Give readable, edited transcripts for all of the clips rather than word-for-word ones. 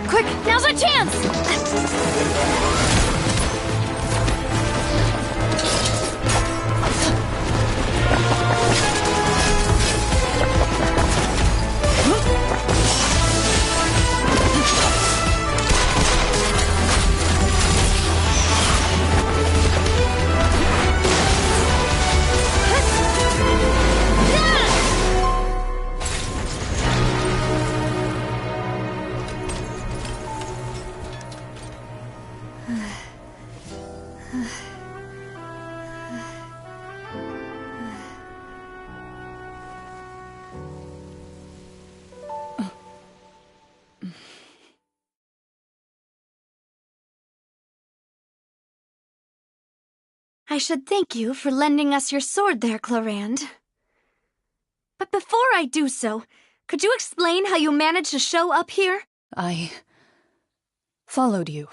Quick, now's our chance! I should thank you for lending us your sword there, Clarand. But before I do so, could you explain how you managed to show up here? I followed you.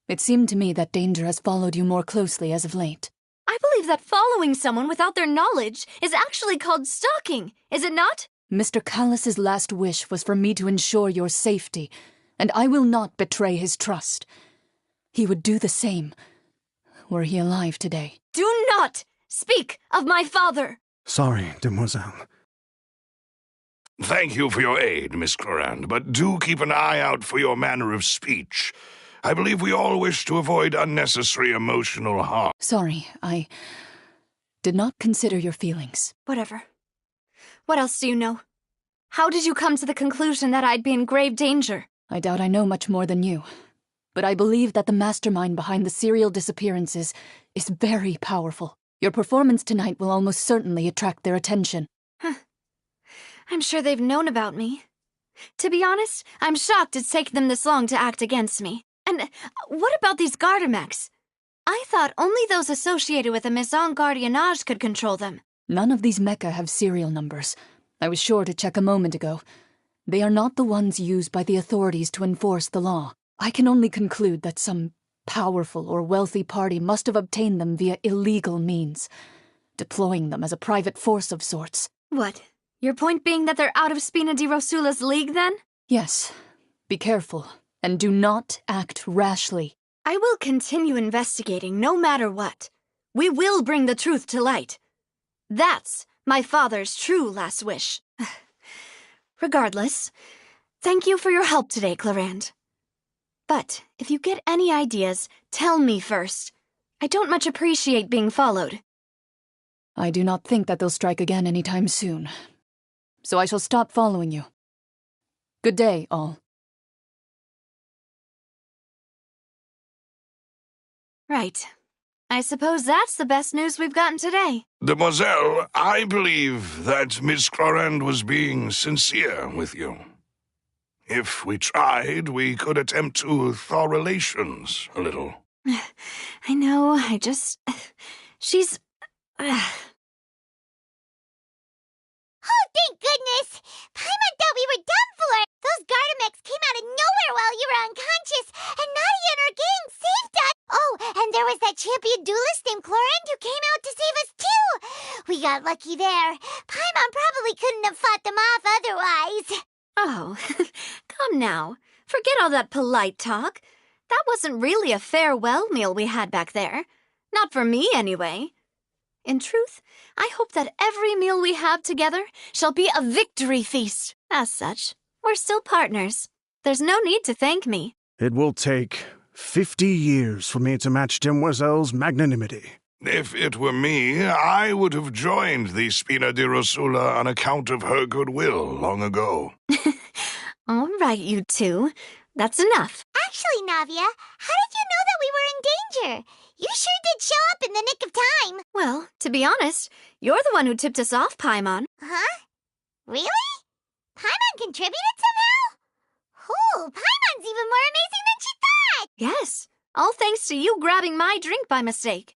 It seemed to me that danger has followed you more closely as of late. I believe that following someone without their knowledge is actually called stalking, is it not? Mr. Callus's last wish was for me to ensure your safety, and I will not betray his trust. He would do the same, were he alive today. Do not speak of my father! Sorry, demoiselle. Thank you for your aid, Miss Clarand, but do keep an eye out for your manner of speech. I believe we all wish to avoid unnecessary emotional harm. Sorry, I did not consider your feelings. Whatever. What else do you know? How did you come to the conclusion that I'd be in grave danger? I doubt I know much more than you, but I believe that the mastermind behind the serial disappearances is very powerful. Your performance tonight will almost certainly attract their attention. I'm sure they've known about me. To be honest, I'm shocked it's taken them this long to act against me. And what about these Gardamex? I thought only those associated with the Maison Gardiennage could control them. None of these mecha have serial numbers. I was sure to check a moment ago. They are not the ones used by the authorities to enforce the law. I can only conclude that some powerful or wealthy party must have obtained them via illegal means, deploying them as a private force of sorts. What? Your point being that they're out of Spina di Rosula's league, then? Yes. Be careful, and do not act rashly. I will continue investigating no matter what. We will bring the truth to light. That's my father's true last wish. Regardless, thank you for your help today, Clarand. But if you get any ideas, tell me first. I don't much appreciate being followed. I do not think that they'll strike again anytime soon. So I shall stop following you. Good day, all. Right. I suppose that's the best news we've gotten today. Demoiselle, I believe that Miss Clarand was being sincere with you. If we tried, we could attempt to thaw relations a little. I know, she's... Oh, thank goodness! Paimon thought we were done for! Those Gardamex came out of nowhere while you were unconscious, and Nadia and her gang saved us! Oh, and there was that champion duelist named Clarand who came out to save us too! We got lucky there. Paimon probably couldn't have fought them off otherwise. Oh, come now. Forget all that polite talk. That wasn't really a farewell meal we had back there. Not for me, anyway. In truth, I hope that every meal we have together shall be a victory feast. As such, we're still partners. There's no need to thank me. It will take 50 years for me to match Demoiselle's magnanimity. If it were me, I would have joined the Spina di Rosula on account of her goodwill long ago. All right, you two. That's enough. Actually, Navia, how did you know that we were in danger? You sure did show up in the nick of time. Well, to be honest, you're the one who tipped us off, Paimon. Huh? Really? Paimon contributed somehow? Ooh, Paimon's even more amazing than she thought! Yes, all thanks to you grabbing my drink by mistake.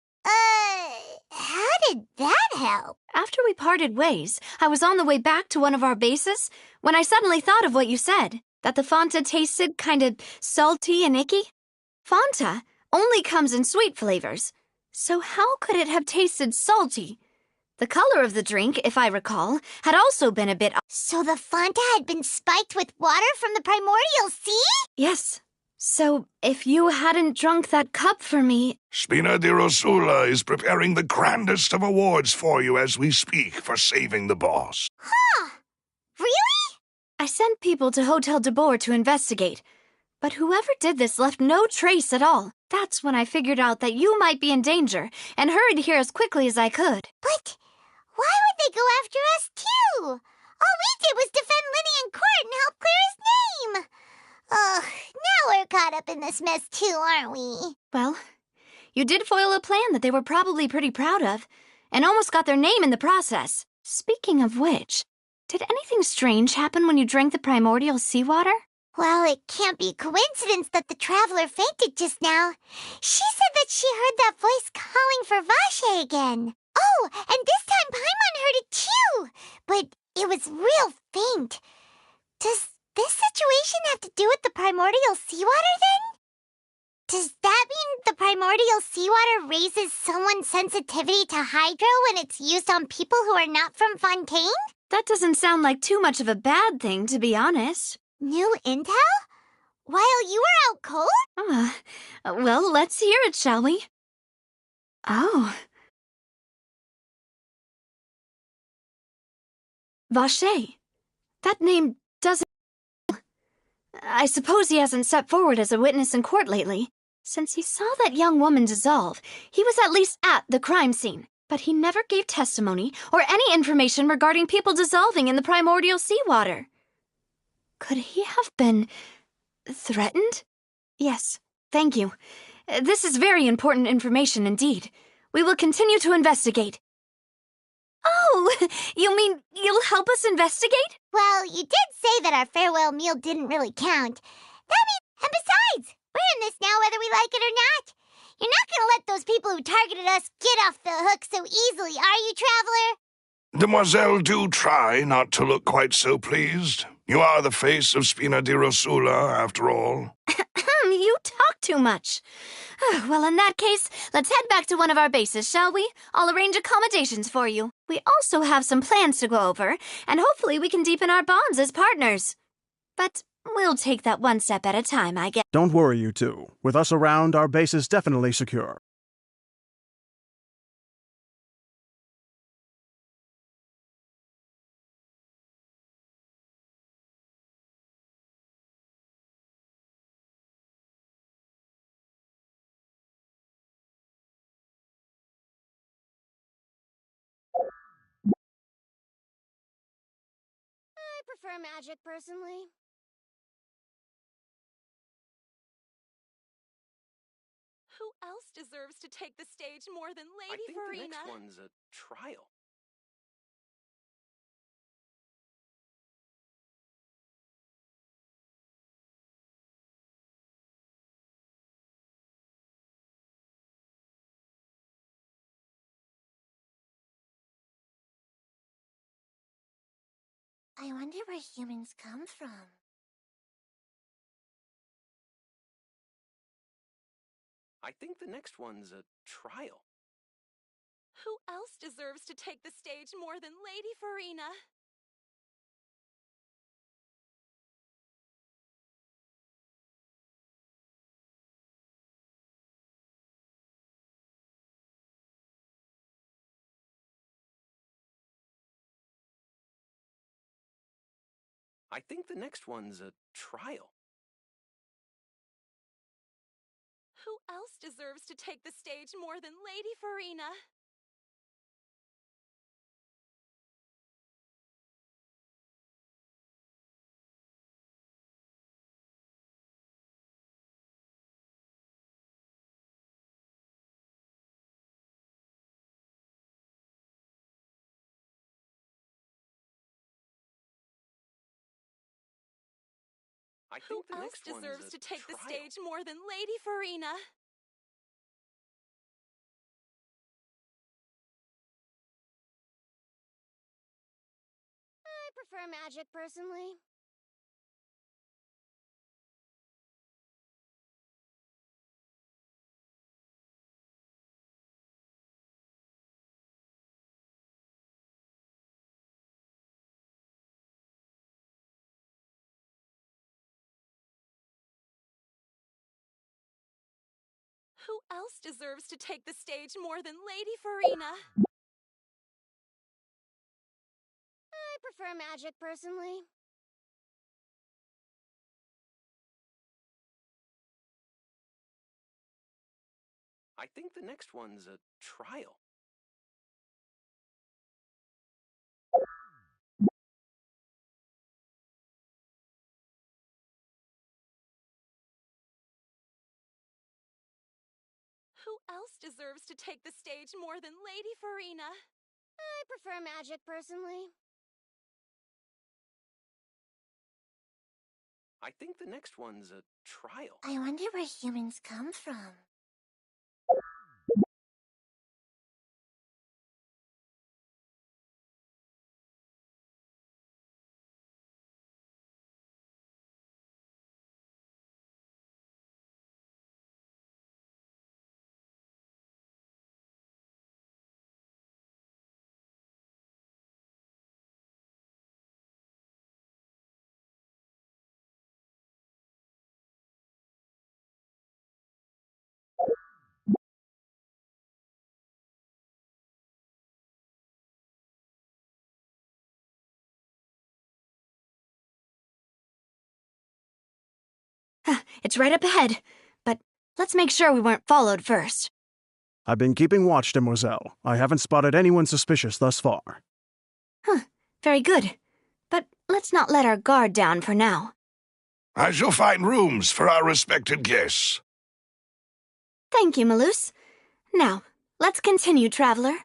How did that help? After we parted ways, I was on the way back to one of our bases when I suddenly thought of what you said, that the Fanta tasted kind of salty and icky. Fanta only comes in sweet flavors, so how could it have tasted salty? The color of the drink, if I recall, had also been a bit... So the Fanta had been spiked with water from the primordial sea? Yes. So, if you hadn't drunk that cup for me... Spina di Rosula is preparing the grandest of awards for you as we speak for saving the boss. Huh. Really? I sent people to Hotel de Boer to investigate, but whoever did this left no trace at all. That's when I figured out that you might be in danger and hurried here as quickly as I could. But why would they go after us, too? All we did was defend Lenny in court and help clear his name. Ugh, now we're caught up in this mess, too, aren't we? Well, you did foil a plan that they were probably pretty proud of, and almost got their name in the process. Speaking of which, did anything strange happen when you drank the primordial seawater? Well, it can't be coincidence that the traveler fainted just now. She said that she heard that voice calling for Vache again. Oh, and this time Paimon heard it too, but it was real faint. Does this situation have to do with the primordial seawater then? Does that mean the primordial seawater raises someone's sensitivity to hydro when it's used on people who are not from Fontaine? That doesn't sound like too much of a bad thing, to be honest. New intel? While you were out cold? Well, let's hear it, shall we? Oh. Vache. That name doesn't... I suppose he hasn't stepped forward as a witness in court lately. Since he saw that young woman dissolve, he was at least at the crime scene. But he never gave testimony or any information regarding people dissolving in the primordial seawater. Could he have been threatened? Yes, thank you. This is very important information indeed. We will continue to investigate. Oh, you mean you'll help us investigate? Well, you did say that our farewell meal didn't really count. That means, and besides, we're in this now whether we like it or not. You're not gonna let those people who targeted us get off the hook so easily, are you, Traveler? Demoiselle, do try not to look quite so pleased. You are the face of Spina di Rosula, after all. You talk too much. Well, in that case, let's head back to one of our bases, shall we? I'll arrange accommodations for you. We also have some plans to go over, and hopefully we can deepen our bonds as partners. But we'll take that one step at a time, I guess. Don't worry, you two. With us around, our base is definitely secure. I prefer magic, personally. Who else deserves to take the stage more than Lady I think Verena? the next one's a trial. I wonder where humans come from. I think the next one's a trial. Who else deserves to take the stage more than Lady Verena? I think the next one's a trial. Who else deserves to take the stage more than Lady Verena? I Who think the else next one's deserves a to take the trial. stage more than Lady Verena? I prefer magic, personally. Who else deserves to take the stage more than Lady Farina? I prefer magic, personally. I think the next one's a trial. Who else deserves to take the stage more than Lady Farina? I prefer magic, personally. I think the next one's a trial. I wonder where humans come from. It's right up ahead, but let's make sure we weren't followed first. I've been keeping watch, demoiselle. I haven't spotted anyone suspicious thus far. Very good. But let's not let our guard down for now. I shall find rooms for our respected guests. Thank you, Maloose. Now, let's continue, traveler.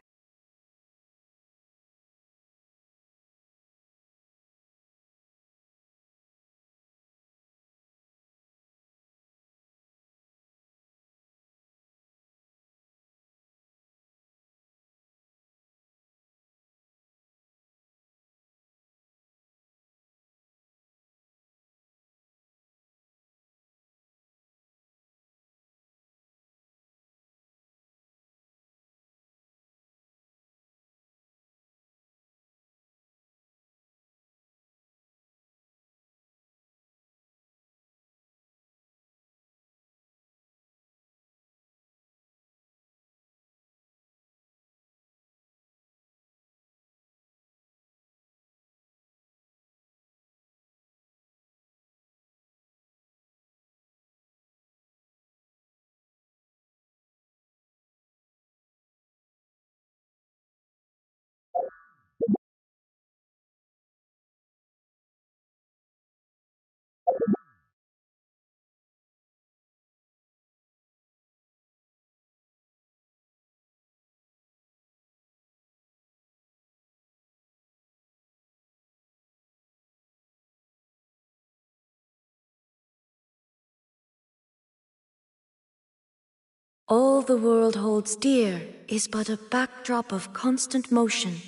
All the world holds dear is but a backdrop of constant motion.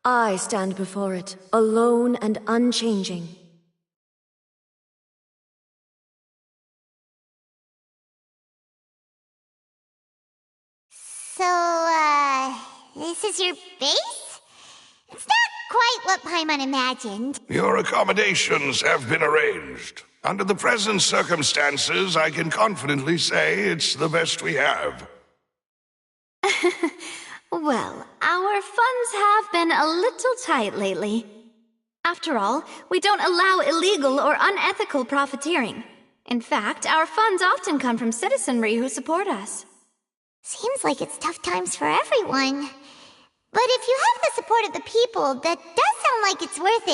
I stand before it, alone and unchanging. So, this is your base? It's not quite what Paimon imagined. Your accommodations have been arranged. Under the present circumstances, I can confidently say it's the best we have. Well, our funds have been a little tight lately. After all, we don't allow illegal or unethical profiteering. In fact, our funds often come from citizenry who support us. Seems like it's tough times for everyone. But if you have the support of the people, that does sound like it's worth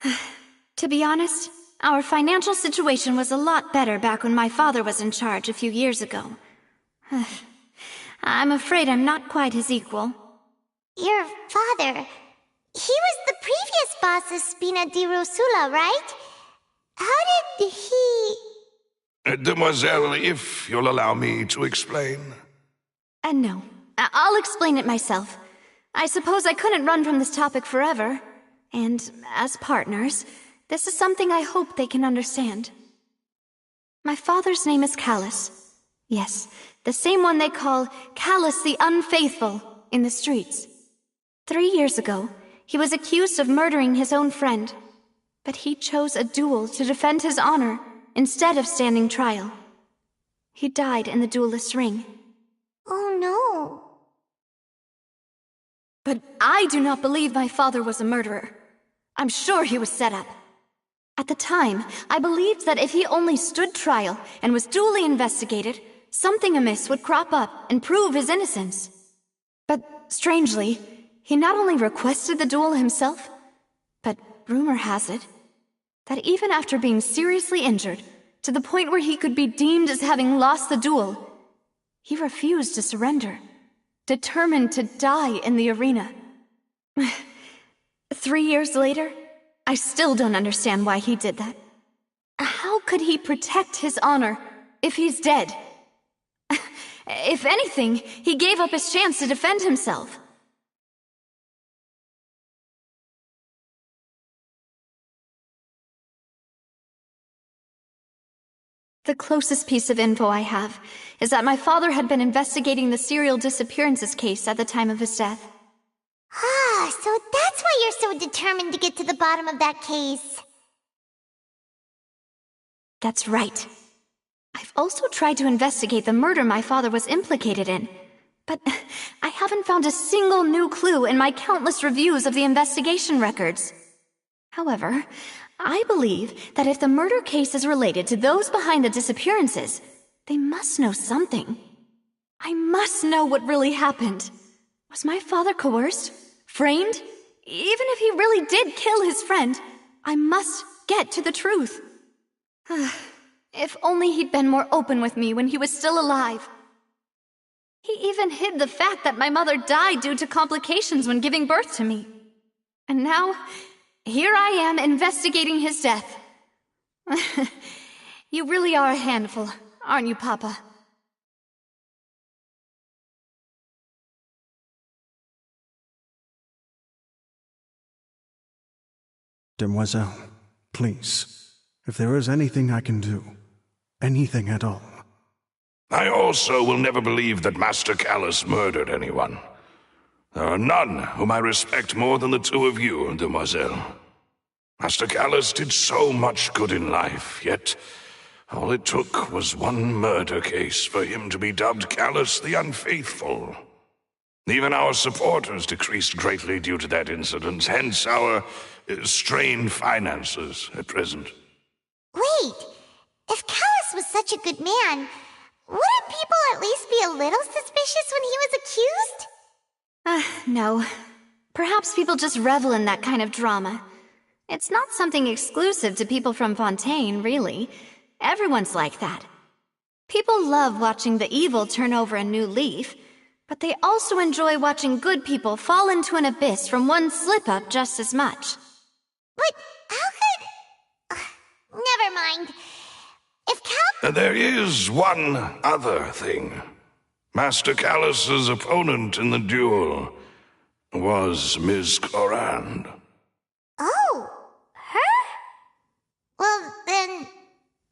it. To be honest, our financial situation was a lot better back when my father was in charge a few years ago. I'm afraid I'm not quite his equal. Your father, he was the previous boss of Spina di Rosula, right? How did he... Demoiselle, if you'll allow me to explain. No, I'll explain it myself. I suppose I couldn't run from this topic forever. And as partners, this is something I hope they can understand. My father's name is Callus. Yes, the same one they call Callus the Unfaithful in the streets. 3 years ago, he was accused of murdering his own friend. But he chose a duel to defend his honor instead of standing trial. He died in the duelist's ring. Oh no. But I do not believe my father was a murderer. I'm sure he was set up. At the time, I believed that if he only stood trial and was duly investigated, something amiss would crop up and prove his innocence. But strangely, he not only requested the duel himself, but rumor has it that even after being seriously injured, to the point where he could be deemed as having lost the duel, he refused to surrender, determined to die in the arena. 3 years later, I still don't understand why he did that. How could he protect his honor if he's dead? If anything, he gave up his chance to defend himself. The closest piece of info I have is that my father had been investigating the serial disappearances case at the time of his death. Ah, so that's why you're so determined to get to the bottom of that case. That's right. I've also tried to investigate the murder my father was implicated in, but I haven't found a single new clue in my countless reviews of the investigation records. However, I believe that if the murder case is related to those behind the disappearances, they must know something. I must know what really happened. Was my father coerced? Framed? Even if he really did kill his friend, I must get to the truth. If only he'd been more open with me when he was still alive. He even hid the fact that my mother died due to complications when giving birth to me. And now, here I am investigating his death. You really are a handful, aren't you, Papa? Demoiselle, please, if there is anything I can do, anything at all. I also will never believe that Master Callus murdered anyone. There are none whom I respect more than the two of you, Demoiselle. Master Callus did so much good in life, yet all it took was one murder case for him to be dubbed Callus the Unfaithful. Even our supporters decreased greatly due to that incident, hence our strained finances at present. Wait, if Callus was such a good man, wouldn't people at least be a little suspicious when he was accused? No. Perhaps people just revel in that kind of drama. It's not something exclusive to people from Fontaine, really. Everyone's like that. People love watching the evil turn over a new leaf, but they also enjoy watching good people fall into an abyss from one slip-up just as much. But how could... never mind. If Cal... There is one other thing. Master Callus's opponent in the duel was Miss Clorand. Oh, her? Well, then,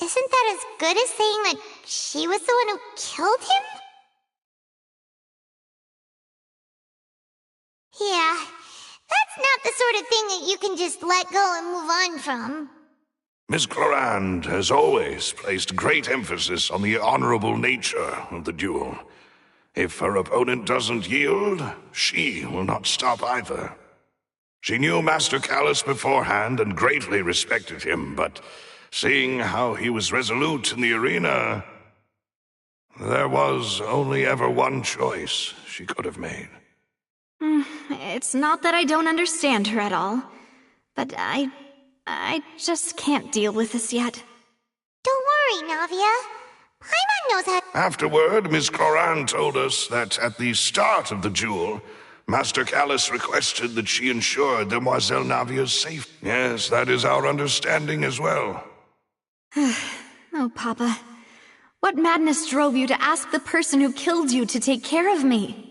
isn't that as good as saying that she was the one who killed him? Yeah, that's not the sort of thing that you can just let go and move on from. Miss Clorand has always placed great emphasis on the honorable nature of the duel. If her opponent doesn't yield, she will not stop either. She knew Master Callus beforehand and greatly respected him, but seeing how he was resolute in the arena, there was only ever one choice she could have made. It's not that I don't understand her at all, but I just can't deal with this yet. Don't worry, Navia. Paimon knows how... Afterward, Miss Clorand told us that at the start of the duel, Master Callus requested that she ensure Demoiselle Navia's safety. Yes, that is our understanding as well. Oh, Papa. What madness drove you to ask the person who killed you to take care of me?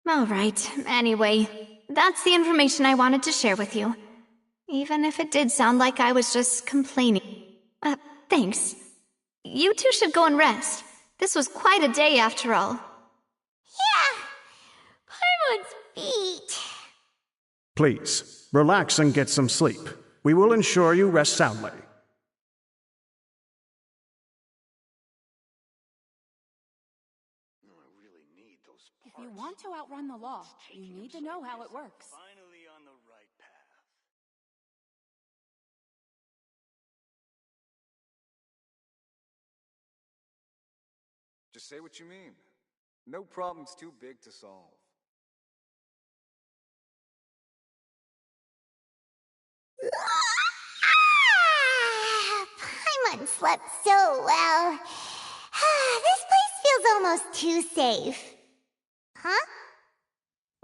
All right, anyway, that's the information I wanted to share with you. Even if it did sound like I was just complaining. Thanks. You two should go and rest. This was quite a day after all. Yeah, Paimon's feet. Please, relax and get some sleep. We will ensure you rest soundly. to outrun the law, you need to know how it works. Finally on the right path. Just say what you mean. No problem's too big to solve. Paimon slept so well. This place feels almost too safe. Huh?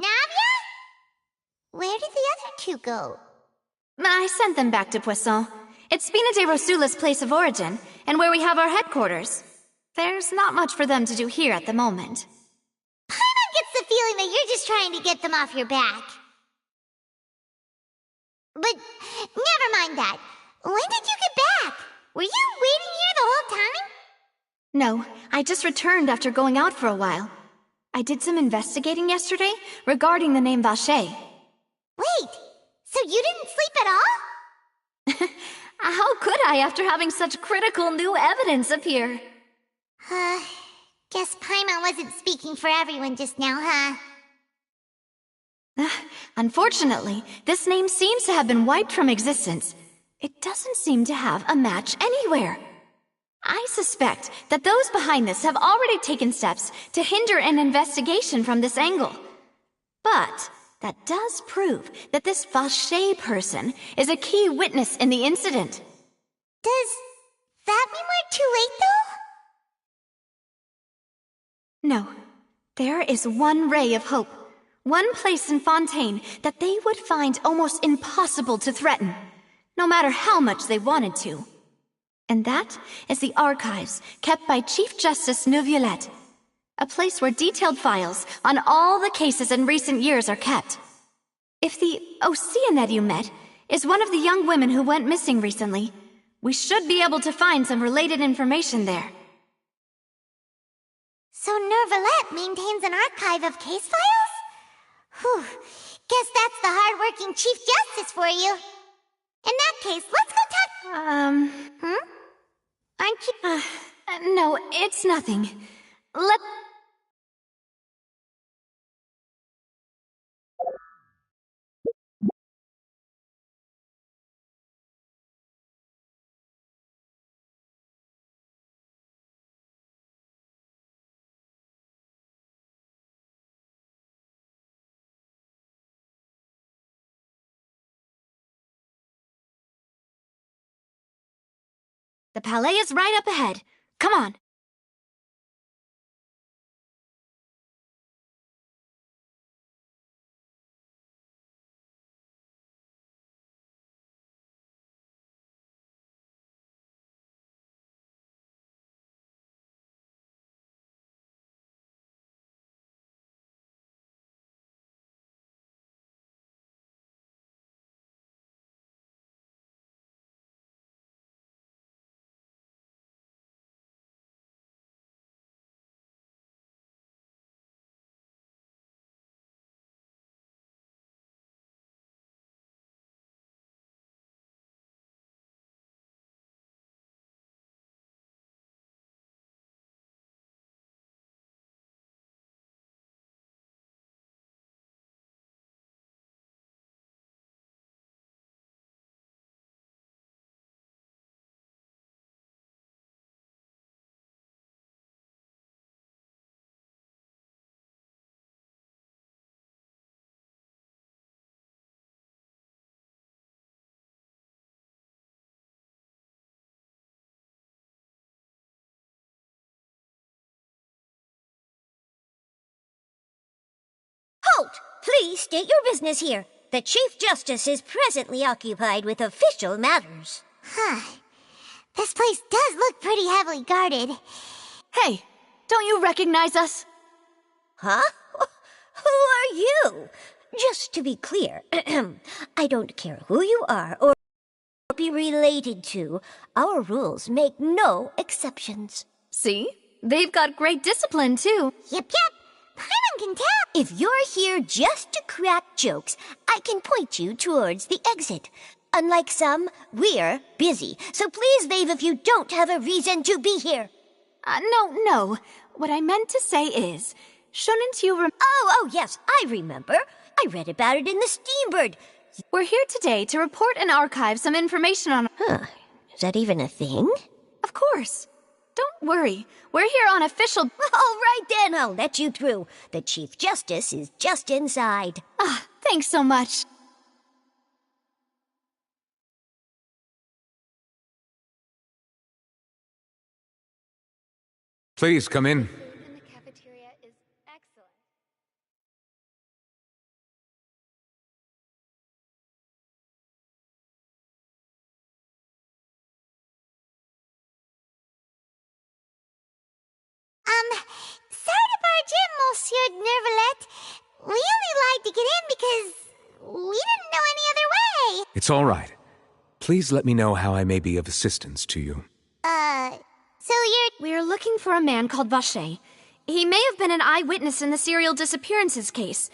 Navia? Where did the other two go? I sent them back to Poisson. It's Spina de Rosula's place of origin, and where we have our headquarters. There's not much for them to do here at the moment. Paimon gets the feeling that you're just trying to get them off your back. But never mind that. When did you get back? Were you waiting here the whole time? No, I just returned after going out for a while. I did some investigating yesterday regarding the name Vacher. Wait, so you didn't sleep at all? How could I after having such critical new evidence appear? Guess Paimon wasn't speaking for everyone just now, huh? Unfortunately, this name seems to have been wiped from existence. It doesn't seem to have a match anywhere. I suspect that those behind this have already taken steps to hinder an investigation from this angle. But that does prove that this Vacher person is a key witness in the incident. Does that mean we're too late, though? No. There is one ray of hope. One place in Fontaine that they would find almost impossible to threaten, no matter how much they wanted to. And that is the archives kept by Chief Justice Neuvillette, a place where detailed files on all the cases in recent years are kept. If the Oceanette you met is one of the young women who went missing recently, we should be able to find some related information there. So Neuvillette maintains an archive of case files? Whew, guess that's the hard-working Chief Justice for you. In that case, let's go talk— Aren't you— No, it's nothing. The Palais is right up ahead. Come on. Halt! Please state your business here. The Chief Justice is presently occupied with official matters. This place does look pretty heavily guarded. Hey, don't you recognize us? Huh? Who are you? Just to be clear, I don't care who you are or be related to. Our rules make no exceptions. See? They've got great discipline, too. Yep. Paimon can tell. If you're here just to crack jokes, I can point you towards the exit. Unlike some, we're busy, so please leave if you don't have a reason to be here. No. What I meant to say is, Shouldn't you Oh, yes, I remember. I read about it in the Steambird. We're here today to report and archive some information on... Huh. Is that even a thing? Of course. Don't worry. We're here on official... All right then, I'll let you through. The Chief Justice is just inside. Ah, thanks so much. Please come in. In the cafeteria is excellent. Sorry to barge in, Monsieur Nervalet. We only lied to get in because we didn't know any other way. It's all right. Please let me know how I may be of assistance to you. So We're looking for a man called Vacher. He may have been an eyewitness in the serial disappearances case.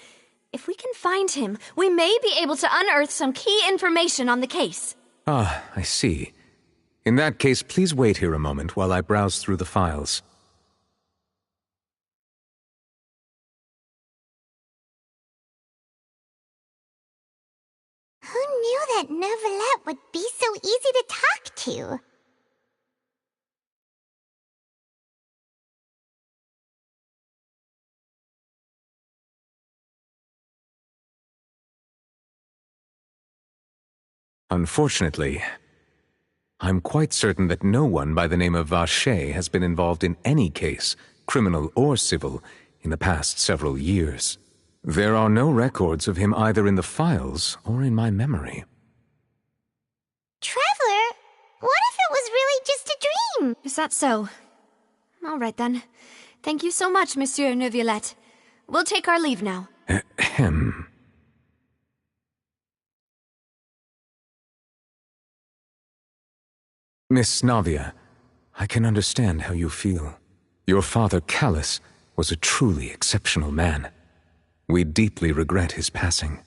If we can find him, we may be able to unearth some key information on the case. Ah, I see. In that case, please wait here a moment while I browse through the files. Who knew that Nervalet would be so easy to talk to? Unfortunately, I'm quite certain that no one by the name of Vacher has been involved in any case, criminal or civil, in the past several years. There are no records of him either in the files or in my memory. Traveler, what if it was really just a dream? Is that so? All right then. Thank you so much, Monsieur Neuvillette. We'll take our leave now. Ahem. Miss Navia, I can understand how you feel. Your father, Callus, was a truly exceptional man. We deeply regret his passing.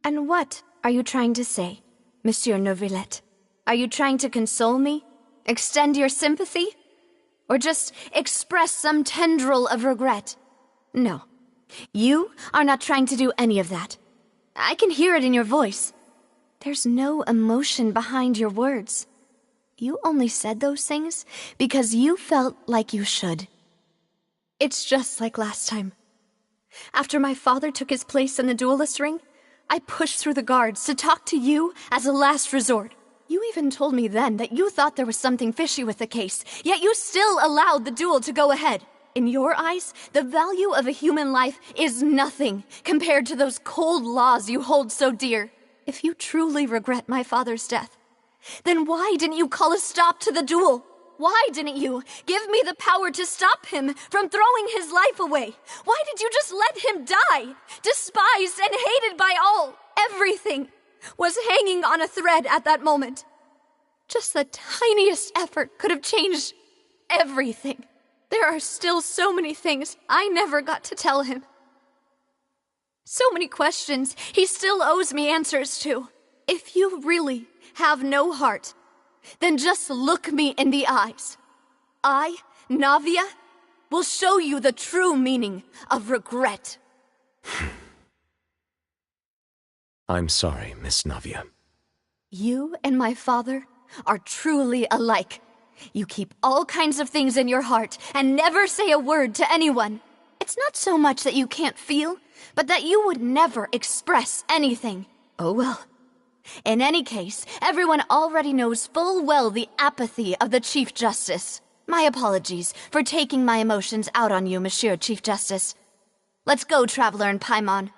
And what are you trying to say, Monsieur Neuvillette? Are you trying to console me? Extend your sympathy? Or just express some tendril of regret? No. You are not trying to do any of that. I can hear it in your voice. There's no emotion behind your words. You only said those things because you felt like you should. It's just like last time. After my father took his place in the duelist ring, I pushed through the guards to talk to you as a last resort. You even told me then that you thought there was something fishy with the case, yet you still allowed the duel to go ahead. In your eyes, the value of a human life is nothing compared to those cold laws you hold so dear. If you truly regret my father's death, then why didn't you call a stop to the duel? Why didn't you give me the power to stop him from throwing his life away? Why did you just let him die, despised and hated by all? Everything was hanging on a thread at that moment. Just the tiniest effort could have changed everything. There are still so many things I never got to tell him. So many questions he still owes me answers to. If you really have no heart, then just look me in the eyes. I, Navia, will show you the true meaning of regret. I'm sorry, Miss Navia. You and my father are truly alike. You keep all kinds of things in your heart and never say a word to anyone. It's not so much that you can't feel, but that you would never express anything. Oh well. In any case, everyone already knows full well the apathy of the Chief Justice. My apologies for taking my emotions out on you, Monsieur Chief Justice. Let's go, Traveler and Paimon.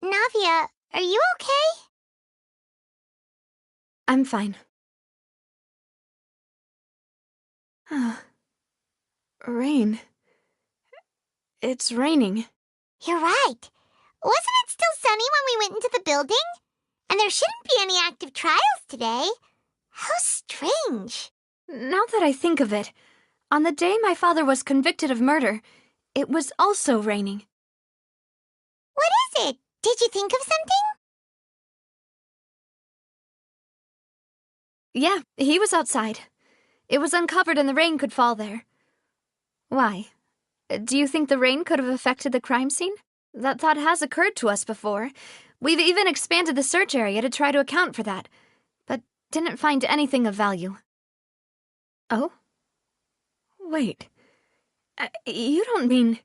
Navia, are you okay? I'm fine. Rain. It's raining. You're right. Wasn't it still sunny when we went into the building? And there shouldn't be any active trials today. How strange. Now that I think of it, on the day my father was convicted of murder, it was also raining. What is it? Did you think of something? Yeah, he was outside. It was uncovered and the rain could fall there. Why? Do you think the rain could have affected the crime scene? That thought has occurred to us before. We've even expanded the search area to try to account for that, but didn't find anything of value. Oh? Wait. You don't mean...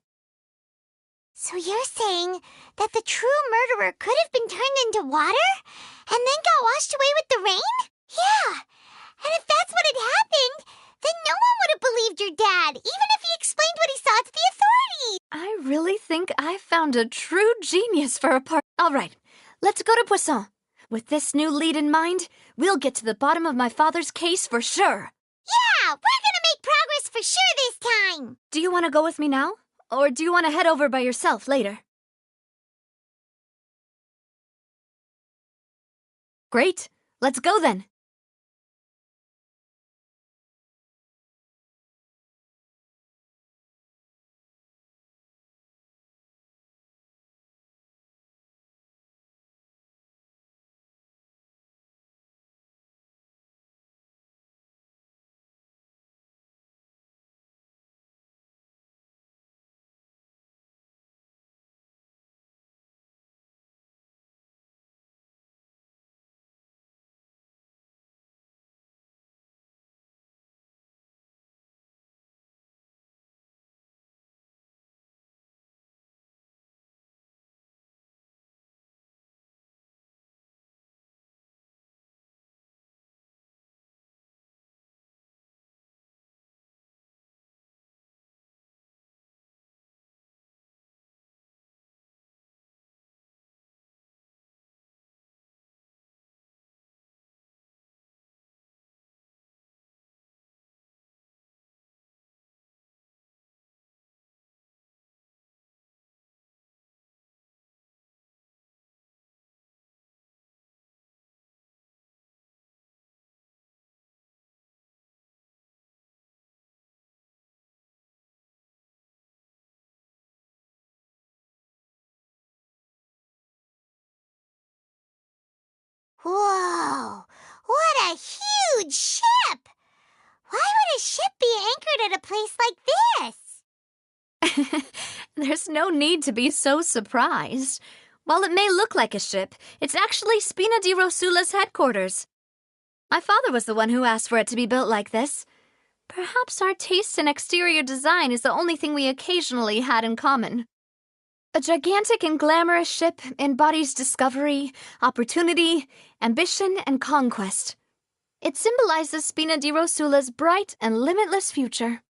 So you're saying that the true murderer could have been turned into water and then got washed away with the rain? Yeah. And if that's what had happened, then no one would have believed your dad, even if he explained what he saw to the authorities. I really think I found a true genius for a part. All right, let's go to Poisson. With this new lead in mind, we'll get to the bottom of my father's case for sure. Yeah, we're gonna make progress for sure this time. Do you want to go with me now? Or do you want to head over by yourself later? Great. Let's go then. Whoa, what a huge ship! Why would a ship be anchored at a place like this? There's no need to be so surprised. While it may look like a ship, it's actually Spina di Rosula's headquarters. My father was the one who asked for it to be built like this. Perhaps our taste in exterior design is the only thing we occasionally had in common. A gigantic and glamorous ship embodies discovery, opportunity, ambition, and conquest. It symbolizes Spina di Rosula's bright and limitless future.